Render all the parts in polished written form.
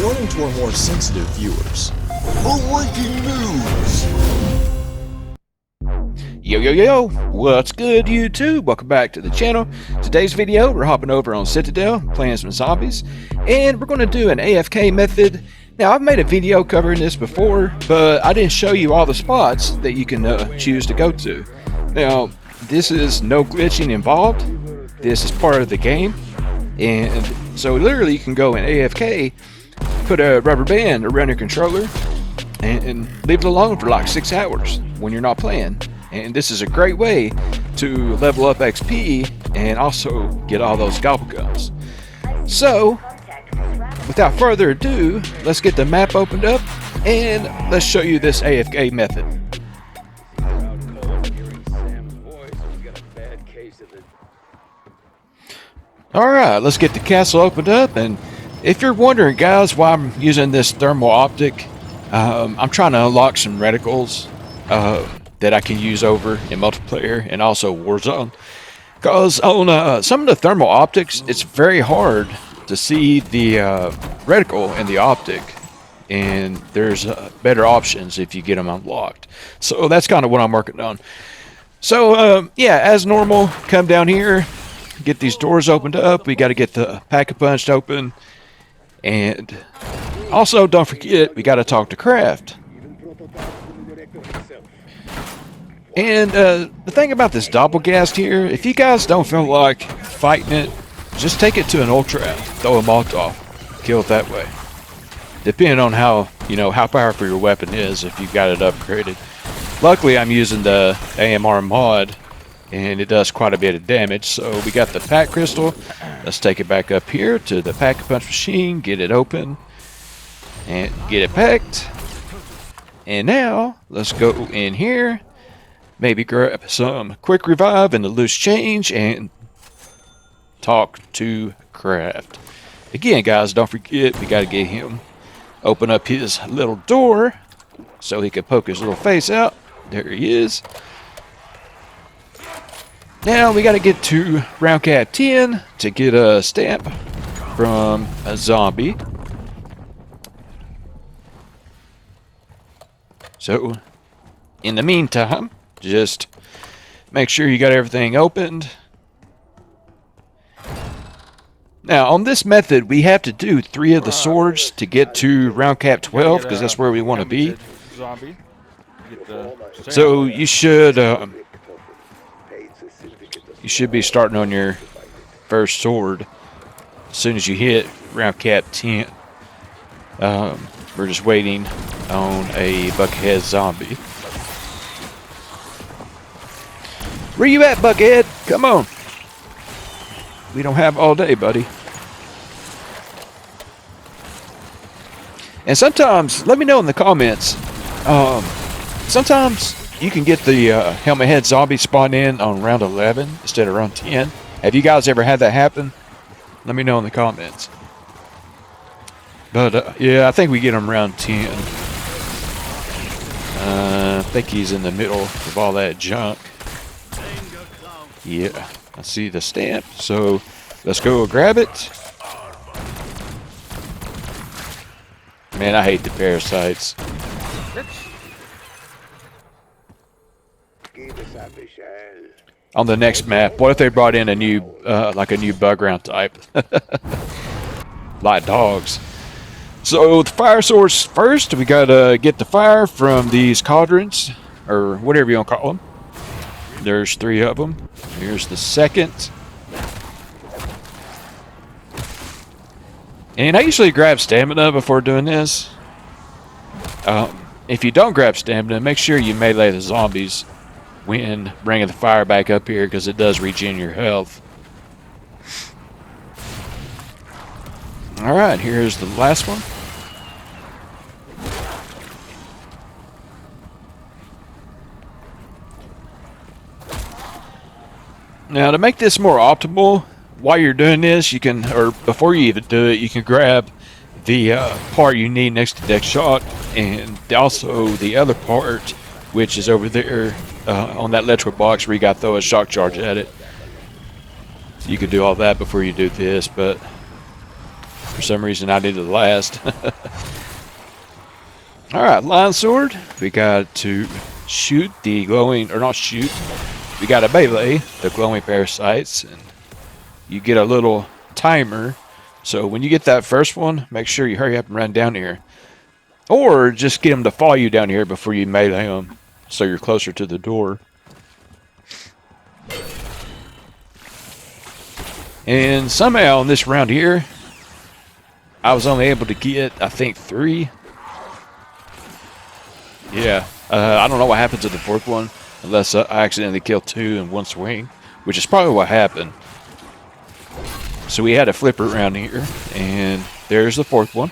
warning to our more sensitive viewers. Breaking news! Yo, what's good YouTube? Welcome back to the channel. Today's video, we're hopping over on Citadel, playing some zombies, and we're going to do an AFK method. Now, I've made a video covering this before, but I didn't show you all the spots that you can choose to go to. Now, this is no glitching involved. This is part of the game, and so literally you can go in AFK, put a rubber band around your controller, and leave it alone for like 6 hours when you're not playing. And this is a great way to level up XP and also get all those gobble gums. So, without further ado, let's get the map opened up and let's show you this AFK method. Alright, let's get the castle opened up, and if you're wondering guys why I'm using this thermal optic, I'm trying to unlock some reticles that I can use over in multiplayer and also Warzone. Because on some of the thermal optics, it's very hard to see the reticle in the optic, and there's better options if you get them unlocked. So that's kind of what I'm working on. So yeah, as normal, come down here, get these doors opened up. We got to get the pack-a-punch open, and also don't forget we got to talk to Craft. And the thing about this doppelgast here, if you guys don't feel like fighting it, just take it to an ultra, throw a Molotov, kill it that way. Depending on how, how powerful your weapon is, if you've got it upgraded. Luckily, I'm using the AMR mod, and it does quite a bit of damage. So we got the pack crystal. Let's take it back up here to the pack-a-punch machine, get it open, and get it packed. And now, let's go in here. Maybe grab some quick revive and the loose change and talk to Craft. Again, guys, don't forget we got to get him open up his little door so he can poke his little face out. There he is. Now we got to get to round cap 10 to get a stamp from a zombie. So, in the meantime, just make sure you got everything opened. Now, on this method, we have to do 3 of the swords to get to round cap 12, because that's where we want to be. So you should be starting on your first sword as soon as you hit round cap 10. We're just waiting on a buckethead zombie. Where you at, Buckethead? Come on. We don't have all day, buddy. And sometimes, let me know in the comments. Sometimes you can get the helmet head zombie spawn in on round 11 instead of round 10. Have you guys ever had that happen? Let me know in the comments. But yeah, I think we get him round 10. I think he's in the middle of all that junk. Yeah, I see the stamp, so let's go grab it. Man, I hate the parasites. On the next map, what if they brought in a new, like a new bug round type? Like dogs. So the fire source first, we gotta get the fire from these cauldrons, or whatever you want to call them. There's 3 of them. Here's the second. And I usually grab stamina before doing this. If you don't grab stamina, make sure you melee the zombies when bringing the fire back up here, because it does regen your health. Alright, here's the last one. Now, to make this more optimal, while you're doing this, you can, or before you even do it, you can grab the part you need next to deck shot, and also the other part, which is over there on that electrical box where you got to throw a shock charge at it. So you can do all that before you do this, but For some reason, I did it last. Alright, line sword. We got to shoot the glowing, or not shoot. We got to melee the glowing parasites. And you get a little timer. So when you get that first one, make sure you hurry up and run down here. Or just get them to follow you down here before you melee them. So you're closer to the door. And somehow in this round here, I was only able to get, I think, 3. Yeah, I don't know what happened to the 4th one, unless I accidentally killed 2 in one swing, which is probably what happened. So we had a flipper around here, and there's the 4th one.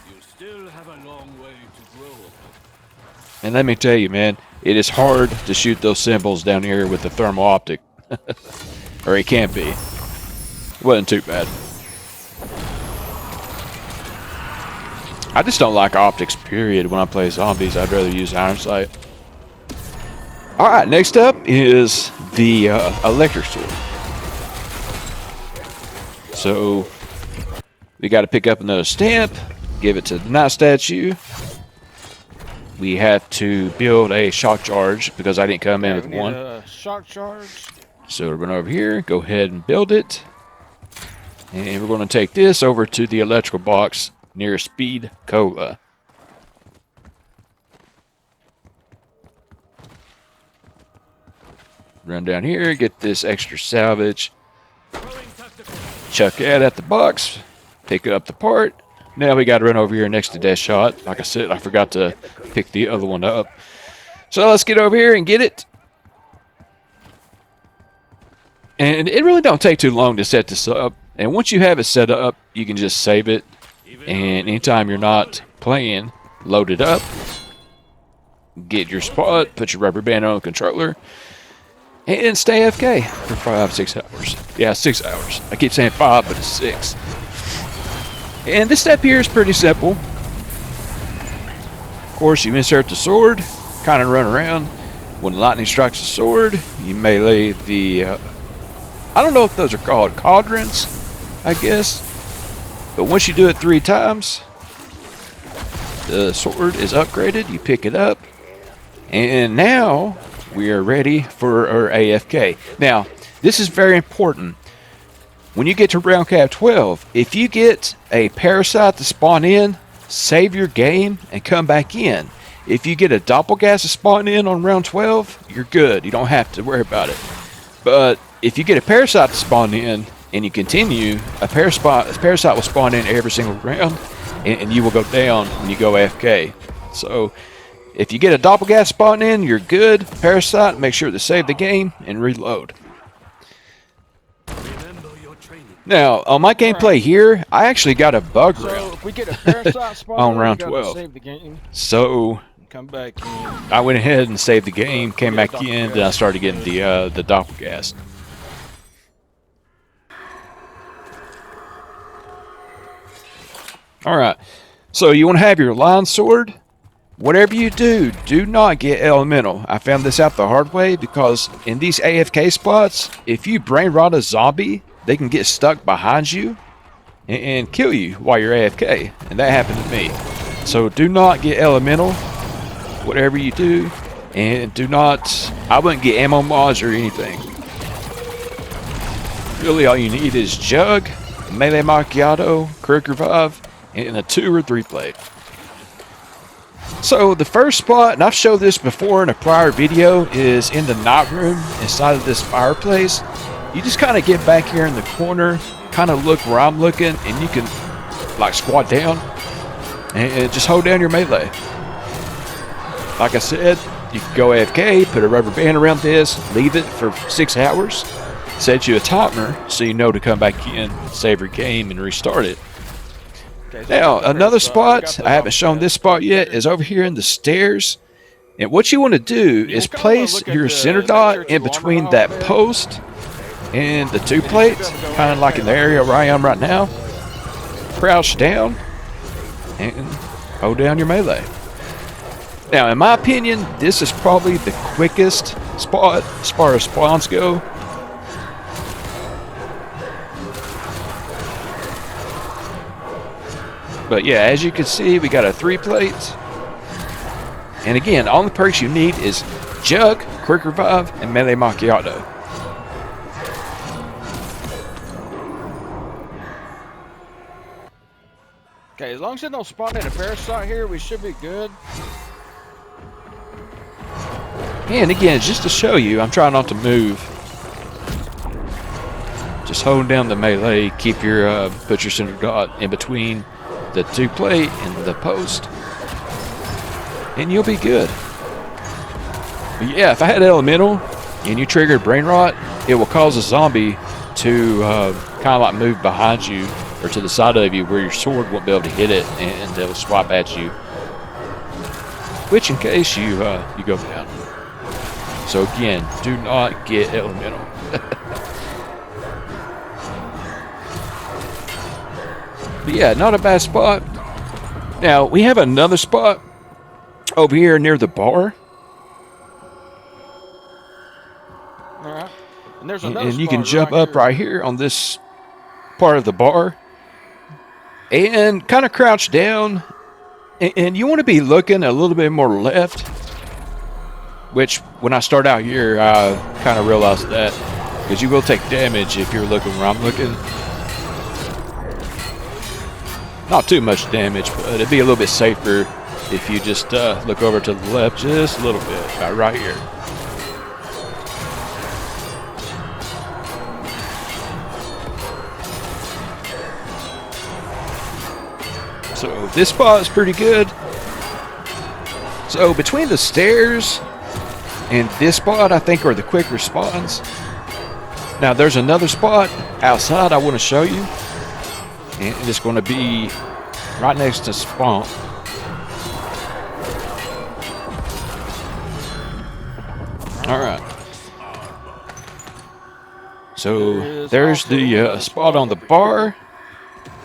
You still have a long way to grow. And let me tell you, man, it is hard to shoot those symbols down here with the thermal optic. Or it can be. It wasn't too bad. I just don't like optics, period, when I play zombies. I'd rather use iron sight. Alright, next up is the electric sword. So, we got to pick up another stamp, give it to the night statue. We have to build a shock charge because I didn't come in with one. Shock charge. So we're going over here, go ahead and build it. And we're going to take this over to the electrical box near Speed Cola. Run down here, get this extra salvage. Chuck that at the box. Pick up the part. Now we got to run over here next to Death Shot. Like I said, I forgot to pick the other one up. So let's get over here and get it. And it really don't take too long to set this up. And once you have it set up, you can just save it. And anytime you're not playing, load it up. Get your spot, put your rubber band on the controller. And stay AFK for 5-6 hours. Yeah, 6 hours. I keep saying 5, but it's 6. And this step here is pretty simple. Of course, you insert the sword, kind of run around. When lightning strikes the sword, you melee the... I don't know if those are called cauldrons, I guess. But once you do it 3 times, the sword is upgraded. You pick it up. And now we are ready for our AFK. Now, this is very important. When you get to round cap 12, if you get a parasite to spawn in, save your game and come back in. If you get a doppelganger to spawn in on round 12, you're good. You don't have to worry about it. But if you get a parasite to spawn in and you continue, a parasite will spawn in every single round and you will go down when you go AFK. So if you get a doppelganger spawn in, you're good. Parasite, make sure to save the game and reload. Now, on my gameplay here, I actually got a bug So round if we get a parasite spawn on in, round we gotta 12. save the game. So Come back in. I went ahead and saved the game, came back in, then I started getting the doppelganger. Alright, so you want to have your line sword. Whatever you do, do not get elemental. I found this out the hard way because in these AFK spots, if you brain rot a zombie, they can get stuck behind you and kill you while you're AFK. And that happened to me. So do not get elemental, whatever you do. And do not, I wouldn't get ammo mods or anything. Really all you need is Jug, Melee Macchiato, Quick Revive, and a 2 or 3 plate. So the first spot, and I've showed this before in a prior video, is in the night room inside of this fireplace. You just kind of get back here in the corner, kind of look where I'm looking, and you can like squat down and just hold down your melee. Like I said, you can go AFK, put a rubber band around this, leave it for 6 hours, set you a timer so you know to come back in, save your game, and restart it. Now, another spot, I haven't shown this spot yet, is over here in the stairs. And what you want to do is place your center dot in between that post and the 2 plates, kind of like in the area where I am right now. Crouch down and hold down your melee. Now, in my opinion, this is probably the quickest spot as far as spawns go. But yeah, as you can see, we got a 3 plates. And again, all the perks you need is Jug, Quick Revive, and Melee Macchiato. Okay, as long as it don't spawn in a parasite here, we should be good. And again, just to show you, I'm trying not to move. Just hold down the melee, keep your put your center dot in between the 2 plate and the post, and you'll be good. But yeah, if I had elemental and you triggered brain rot, it will cause a zombie to kind of like move behind you or to the side of you where your sword won't be able to hit it, and they'll swap at you. Which, in case you you go down. So again, do not get elemental. But yeah, not a bad spot. Now, we have another spot over here near the bar. Alright. And there's And another you can spot jump up right here on this part of the bar. And kind of crouch down. And you want to be looking a little bit more left. Which, when I start out here, I kind of realized that. Because you will take damage if you're looking where I'm looking. Not too much damage, but it'd be a little bit safer if you just look over to the left just a little bit, about right here. So this spot is pretty good. So between the stairs and this spot, I think, are the quicker spawns. Now there's another spot outside I want to show you. And it's going to be right next to spawn. Alright. So there's the spot on the bar.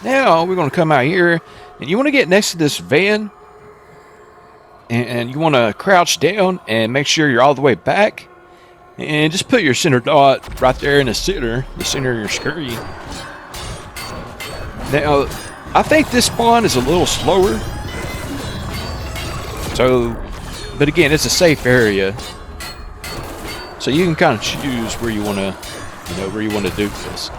Now we're going to come out here. And you want to get next to this van. And you want to crouch down and make sure you're all the way back. And just put your center dot right there in the center of your screen. Now, I think this spawn is a little slower. So, but again, it's a safe area. So you can kind of choose where you want to, where you want to do this.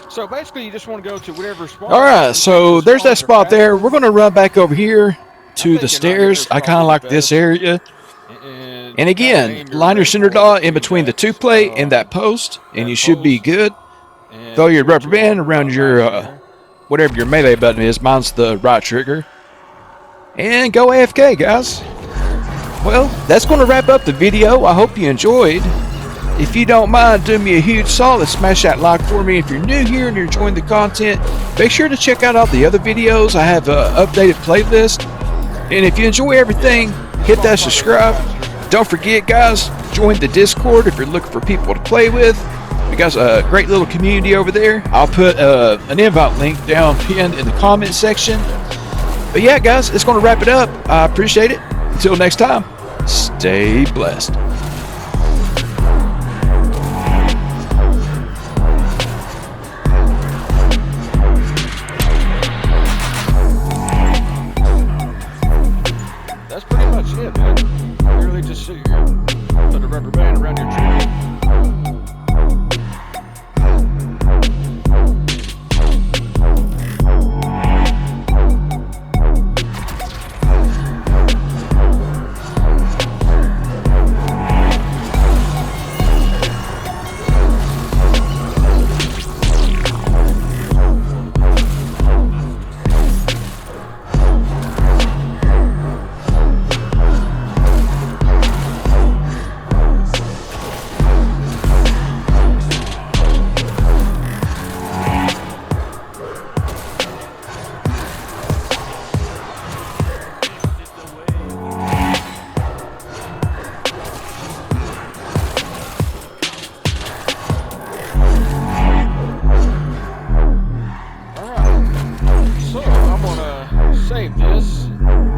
So basically, you just want to go to whatever spot. All right, so there's that spot there. We're going to run back over here to the stairs. I kind of like this area. And again, line your center dot in between the 2 plate and that post, and you should be good. Throw your rubber band around your, whatever your melee button is. Mine's the right trigger. And go AFK, guys. Well, that's going to wrap up the video. I hope you enjoyed. If you don't mind, do me a huge solid, smash that like for me. If you're new here and you're enjoying the content, make sure to check out all the other videos. I have an updated playlist. And if you enjoy everything, hit that subscribe. Don't forget, guys, join the Discord if you're looking for people to play with. We got a great little community over there. I'll put an invite link down pinned in the comment section. But yeah, guys, it's going to wrap it up. I appreciate it. Until next time, stay blessed. That's pretty much it, man. Literally just put a rubber band around your trigger. save this.